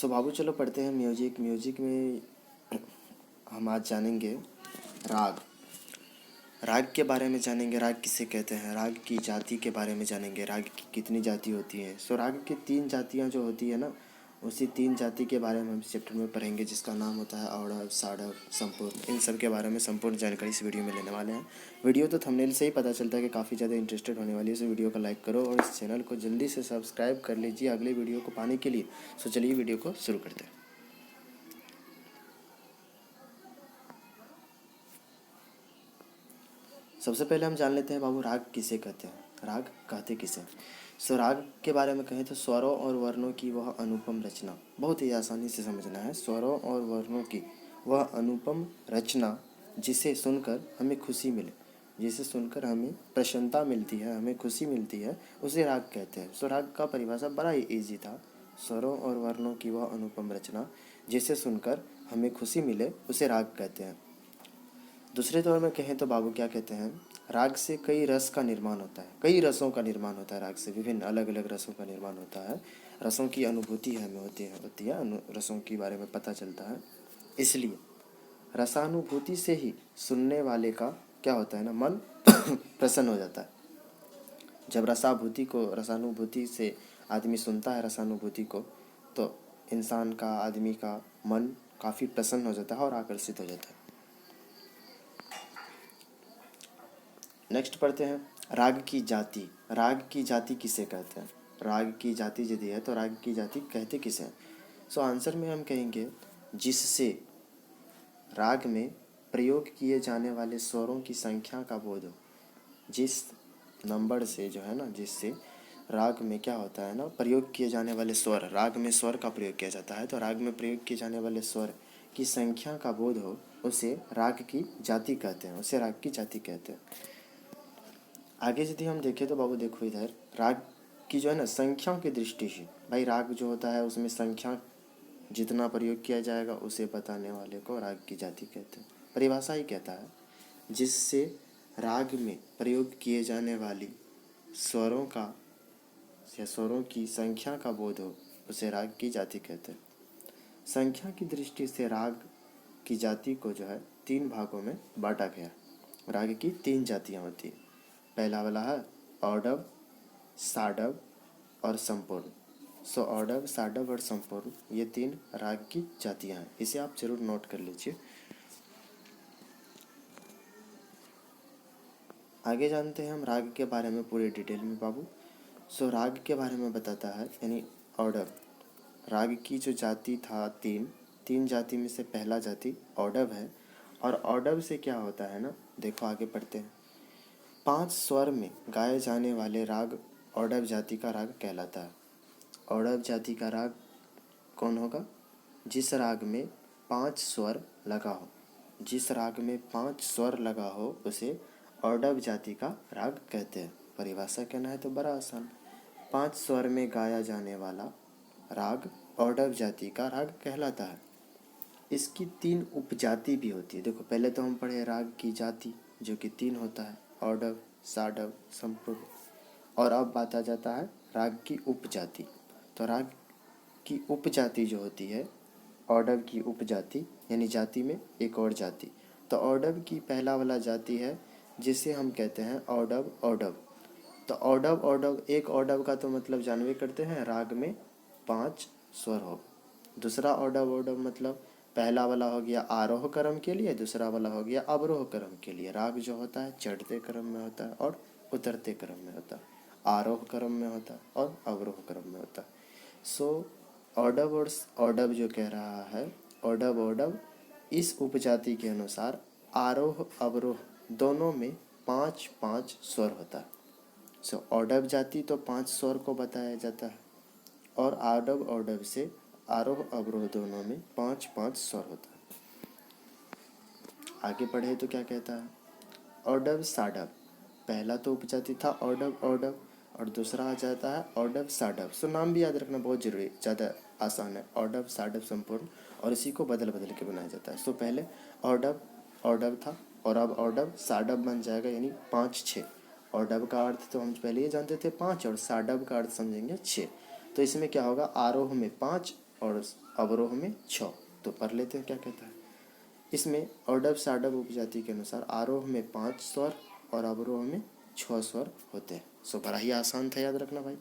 सो बाबू चलो पढ़ते हैं म्यूजिक। म्यूजिक में हम आज जानेंगे राग। राग के बारे में जानेंगे, राग किसे कहते हैं, राग की जाति के बारे में जानेंगे, राग की कितनी जाति होती है। सो राग की 3 जातियाँ जो होती है ना, उसी 3 जाति के बारे में हम चैप्टर में पढ़ेंगे, जिसका नाम होता है औढ़व, साढ़व, संपूर्ण। इन सब के बारे में संपूर्ण जानकारी इस वीडियो में लेने वाले हैं। वीडियो तो थंबनेल से ही पता चलता है कि काफ़ी ज़्यादा इंटरेस्टेड होने वाली है। सो वीडियो को लाइक करो और इस चैनल को जल्दी से सब्सक्राइब कर लीजिए अगले वीडियो को पाने के लिए। सो चलिए वीडियो को शुरू करते हैं। सबसे पहले हम जान लेते हैं बाबू राग किसे कहते हैं, राग कहते किसे हैं। सो राग के बारे में कहें तो स्वरों और वर्णों की वह अनुपम रचना, बहुत ही आसानी से समझना है। स्वरों और वर्णों की वह अनुपम रचना जिसे सुनकर हमें खुशी मिले, जिसे सुनकर हमें प्रसन्नता मिलती है, हमें खुशी मिलती है, उसे राग कहते हैं। सो राग का परिभाषा बड़ा ही ईजी था। स्वरों और वर्णों की वह अनुपम रचना जिसे सुनकर हमें खुशी मिले, उसे राग कहते हैं। दूसरे तौर में कहें तो बाबू क्या कहते हैं, राग से कई रस का निर्माण होता है, कई रसों का निर्माण होता है। राग से विभिन्न अलग अलग रसों का निर्माण होता है। रसों की अनुभूति हमें होती है, रसों के बारे में पता चलता है। इसलिए रसानुभूति से ही सुनने वाले का क्या होता है ना, मन प्रसन्न हो जाता है। जब रसानुभूति से आदमी सुनता है रसानुभूति को, तो इंसान का, आदमी का मन काफ़ी प्रसन्न हो जाता है और आकर्षित हो जाता है। नेक्स्ट पढ़ते हैं राग की जाति। राग की जाति किसे कहते हैं, राग की जाति यदि है तो राग की जाति कहते किसे हैं। सो आंसर में हम कहेंगे जिससे राग में प्रयोग किए जाने वाले स्वरों की संख्या का बोध हो। जिस नंबर से जो है ना, जिससे राग में क्या होता है ना, प्रयोग किए जाने वाले स्वर, राग में स्वर का प्रयोग किया जाता है, तो राग में प्रयोग किए जाने वाले स्वर की संख्या का बोध हो, उसे राग की जाति कहते हैं, उसे राग की जाति कहते हैं। आगे यदि हम देखें तो बाबू देखो इधर, राग की जो है ना संख्याओं की दृष्टि से, भाई राग जो होता है उसमें संख्या जितना प्रयोग किया जाएगा उसे बताने वाले को राग की जाति कहते हैं। परिभाषा ही कहता है जिससे राग में प्रयोग किए जाने वाली स्वरों का या स्वरों की संख्या का बोध हो, उसे राग की जाति कहते हैं। संख्या की दृष्टि से राग की जाति को जो है 3 भागों में बांटा गया। राग की 3 जातियाँ होती हैं। पहला वाला है औढ़व, साढ़व और संपूर्ण। सो औढ़व, साढ़व और संपूर्ण, ये 3 राग की जातियाँ हैं। इसे आप जरूर नोट कर लीजिए। आगे जानते हैं हम राग के बारे में पूरे डिटेल में बाबू। सो राग के बारे में बताता है, यानी औढ़व। राग की जो जाति था 3 जाति में से पहला जाति औढ़व है। और औढ़व से क्या होता है ना, देखो आगे पढ़ते हैं। 5 स्वर में गाए जाने वाले राग औढ़व जाति का राग कहलाता है। औढ़व जाति का राग कौन होगा, जिस राग में 5 स्वर लगा हो, जिस राग में 5 स्वर लगा हो उसे औढ़व जाति का राग कहते हैं। परिभाषा कहना है तो बड़ा आसान, 5 स्वर में गाया जाने वाला राग औढ़व जाति का राग कहलाता है। इसकी 3 उपजाति भी होती है। देखो पहले तो हम पढ़े राग की जाति जो कि 3 होता है, औढ़व, साढ़व, संपूर्ण। और अब बात आ जाता है राग की उपजाति। तो राग की उपजाति जो होती है, औढ़व की उपजाति यानी जाति में एक और जाति। तो औढ़व की पहला वाला जाति है जिसे हम कहते हैं औढ़व। औढ़व तो औढ़व, एक औढ़व का तो मतलब जानवे करते हैं, राग में 5 स्वर हो। दूसरा औढ़व मतलब पहला वाला हो गया आरोह क्रम के लिए, दूसरा वाला हो गया अवरोह क्रम के लिए। राग जो होता है चढ़ते क्रम में होता है और उतरते क्रम में होता है, आरोह क्रम में होता है और अवरोह क्रम में होता है। सो औढ़व और औढ़व जो कह रहा है, औढ़व इस उपजाति के अनुसार आरोह अवरोह दोनों में 5-5 स्वर होता है। सो औढ़व जाति तो 5 स्वर को बताया जाता है और औढ़व से आरोह अवरोह दोनों में 5-5 स्वर होता है। आगे बढ़े तो क्या कहता है, औढ़व, साढ़व। पहला तो उपजाति था औढ़व और दूसरा आ जाता है औढ़व, साढ़व। सो नाम भी याद रखना बहुत जरूरी, ज़्यादा आसान है। औढ़व, साढ़व, संपूर्ण, और इसी को बदल बदल के बनाया जाता है। सो पहले औढ़व था और अब औढ़व, साढ़व बन जाएगा, यानी 5-6। औढ़व का अर्थ तो हम पहले ही जानते थे 5 और साढ़व का अर्थ समझेंगे 6। तो इसमें क्या होगा, आरोह में 5 और अवरोह में 6। तो पढ़ लेते हैं क्या कहता है। इसमें औडव साडव उपजाति के अनुसार आरोह में 5 स्वर और अवरोह में 6 स्वर होते हैं। सो बड़ा ही आसान था, याद रखना भाई।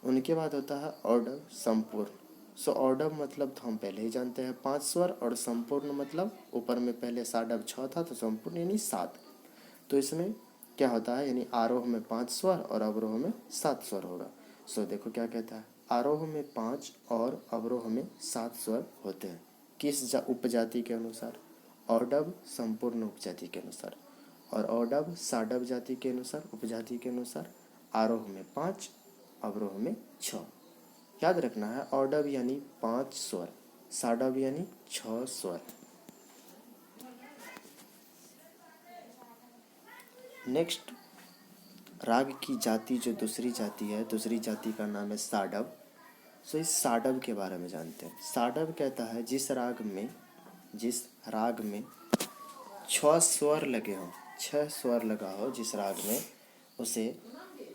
उनके बाद होता है औडव संपूर्ण। सो औडव मतलब तो हम पहले ही जानते हैं 5 स्वर, और संपूर्ण मतलब ऊपर में पहले साडव 6 था तो संपूर्ण यानी 7। तो इसमें क्या होता है, यानी आरोह में 5 स्वर और अवरोह में 7 स्वर होगा। सो देखो क्या कहता है, आरोह में 5 और अवरोह में 7 स्वर होते हैं। किस उपजाति के अनुसार? औडव संपूर्ण उपजाति के अनुसार। और औडव साडव जाति के अनुसार, उपजाति के अनुसार आरोह में 5, अवरोह में 6। याद रखना है, औडव यानी 5 स्वर, साडव यानी 6 स्वर। नेक्स्ट, राग की जाति जो दूसरी जाति है, दूसरी जाति का नाम है साडव। सो इस साडव के बारे में जानते हैं। साडव कहता है जिस राग में 6 स्वर लगे हों, 6 स्वर लगा हो जिस राग में, उसे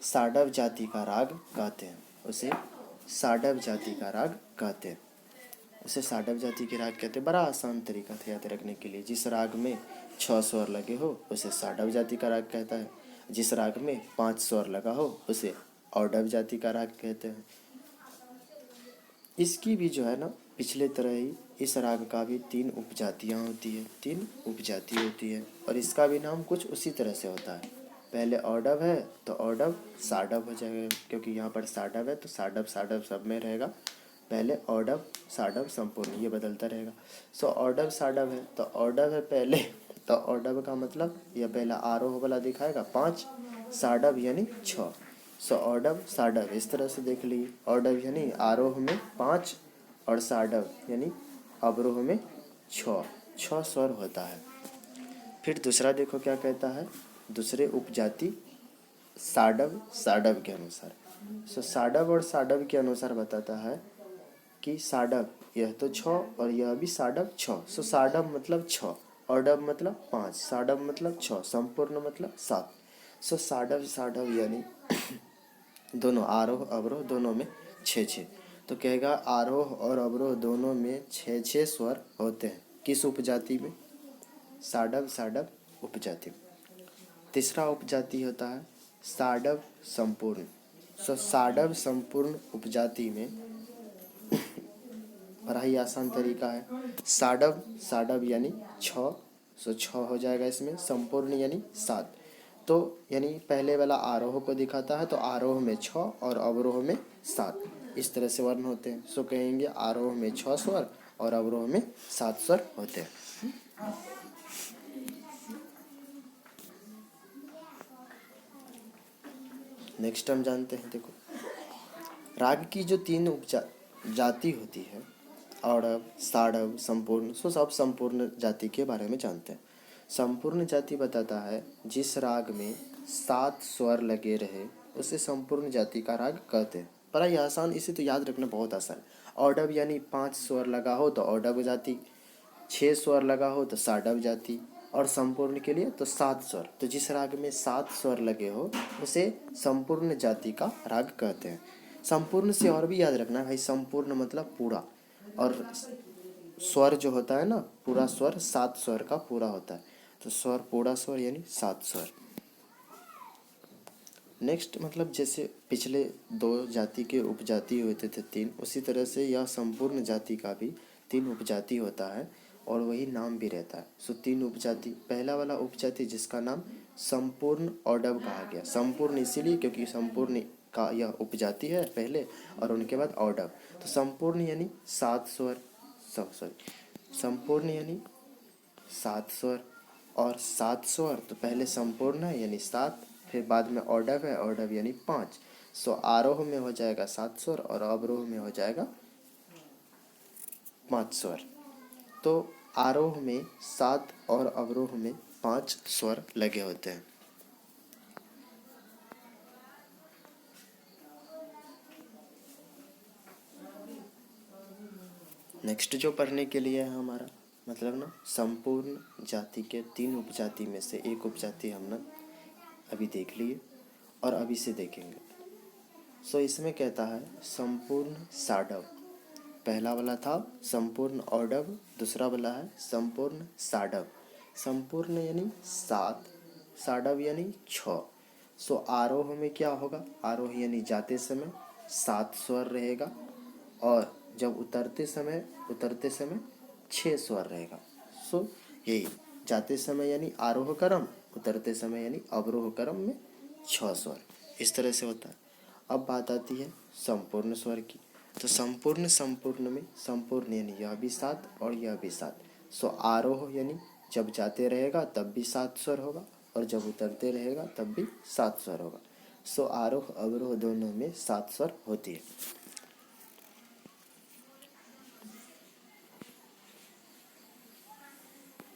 साडव जाति का राग कहते हैं। उसे साडव जाति का राग कहते हैं। उसे साडव जाति के राग कहते हैं। बड़ा आसान तरीका था याद रखने के लिए। जिस राग में 6 स्वर लगे हो उसे साडव जाति का राग कहता है। जिस राग में 5 स्वर लगा हो उसे औडव जाति का राग कहते हैं। इसकी भी जो है ना, पिछले तरह ही इस राग का भी 3 उपजातियाँ होती है, 3 उपजाति होती है। और इसका भी नाम कुछ उसी तरह से होता है। पहले औडव है तो औडव साडव हो जाएगा, क्योंकि यहाँ पर साडव है तो साडव साडव सब में रहेगा। पहले औडव साडव संपूर्ण, ये बदलता रहेगा। सो औडव साडव है तो औडव है पहले, तो औडव का मतलब यह पहला आरोह वाला दिखाएगा 5, साडव यानी 6। सो औडव साडव इस तरह से देख लीजिए। औडव यानी आरोह में 5 और साडव यानी अवरोह में 6 स्वर होता है। फिर दूसरा देखो क्या कहता है, दूसरे उपजाति साडव साडव के अनुसार। सो साडव और साडव के अनुसार बताता है कि साडव यह तो 6 और यह भी साडव 6। सो साडव मतलब 6, औडव मतलब 5, साडव मतलब 6, संपूर्ण मतलब 7। सो साडव साडव यानी दोनों आरोह अवरोह दोनों में 6-6। तो कहेगा आरोह और अवरोह दोनों में 6-6 स्वर होते हैं। किस उपजाति में? साडव साडव उपजाति में। तीसरा उपजाति होता है साडव संपूर्ण। सो साडव संपूर्ण उपजाति में बड़ा ही आसान तरीका है। साडव साडव यानी 6, सो 6 हो जाएगा इसमें। संपूर्ण यानी 7। तो यानी पहले वाला आरोह को दिखाता है तो आरोह में 6 और अवरोह में 7, इस तरह से वर्ण होते हैं। सो कहेंगे आरोह में 6 स्वर और अवरोह में 7 स्वर होते हैं। नेक्स्ट हम जानते हैं, देखो राग की जो 3 जाति होती है, औडव साडव संपूर्ण। सो सब संपूर्ण जाति के बारे में जानते हैं। संपूर्ण जाति बताता है जिस राग में 7 स्वर लगे रहे उसे संपूर्ण जाति का राग कहते हैं। बड़ा ही आसान, इसे तो याद रखना बहुत आसान। औडव यानी 5 स्वर लगा हो तो औडव जाति, 6 स्वर लगा हो तो साडव जाति, और संपूर्ण के लिए तो 7 स्वर। तो जिस राग में 7 स्वर लगे हो उसे संपूर्ण जाति का राग कहते हैं। संपूर्ण से और भी याद रखना भाई, संपूर्ण मतलब पूरा, और स्वर जो होता है ना, पूरा स्वर 7 स्वर का पूरा होता है। तो स्वर पूरा स्वर यानी 7 स्वर। नेक्स्ट मतलब जैसे पिछले 2 जाति के उपजाति होते थे 3, उसी तरह से यह संपूर्ण जाति का भी 3 उपजाति होता है और वही नाम भी रहता है। सो 3 उपजाति, पहला वाला उपजाति जिसका नाम संपूर्ण औडव कहा गया। संपूर्ण इसीलिए क्योंकि संपूर्ण का यह उपजाति है पहले, और उनके बाद औडव। तो संपूर्ण यानी 7 स्वर, संपूर्ण यानी 7 स्वर, और 7 स्वर तो पहले संपूर्ण है यानी 7, फिर बाद में औडव है, औडव यानी 5। सो आरोह में हो जाएगा 7 स्वर और अवरोह में हो जाएगा 5 स्वर। तो आरोह में 7 और अवरोह में 5 स्वर लगे होते हैं। नेक्स्ट जो पढ़ने के लिए है हमारा, मतलब ना संपूर्ण जाति के 3 उपजाति में से एक उपजाति हमने अभी देख लिए और अभी से देखेंगे। सो इसमें कहता है संपूर्ण साडव। पहला वाला था संपूर्ण औडव, दूसरा वाला है संपूर्ण साडव। संपूर्ण यानी 7, साडव यानी 6। सो आरोह में क्या होगा, आरोह यानी जाते समय 7 स्वर रहेगा और जब उतरते समय 6 स्वर रहेगा। सो यही जाते समय यानी आरोह क्रम, उतरते समय यानी अवरोह क्रम में 6 स्वर, इस तरह से होता है। अब बात आती है संपूर्ण स्वर की। तो संपूर्ण में संपूर्ण यानी यह भी 7 और यह भी 7। सो आरोह यानी जब जाते रहेगा तब भी 7 स्वर होगा और जब उतरते रहेगा तब भी 7 स्वर होगा। सो आरोह अवरोह दोनों में 7 स्वर होती है।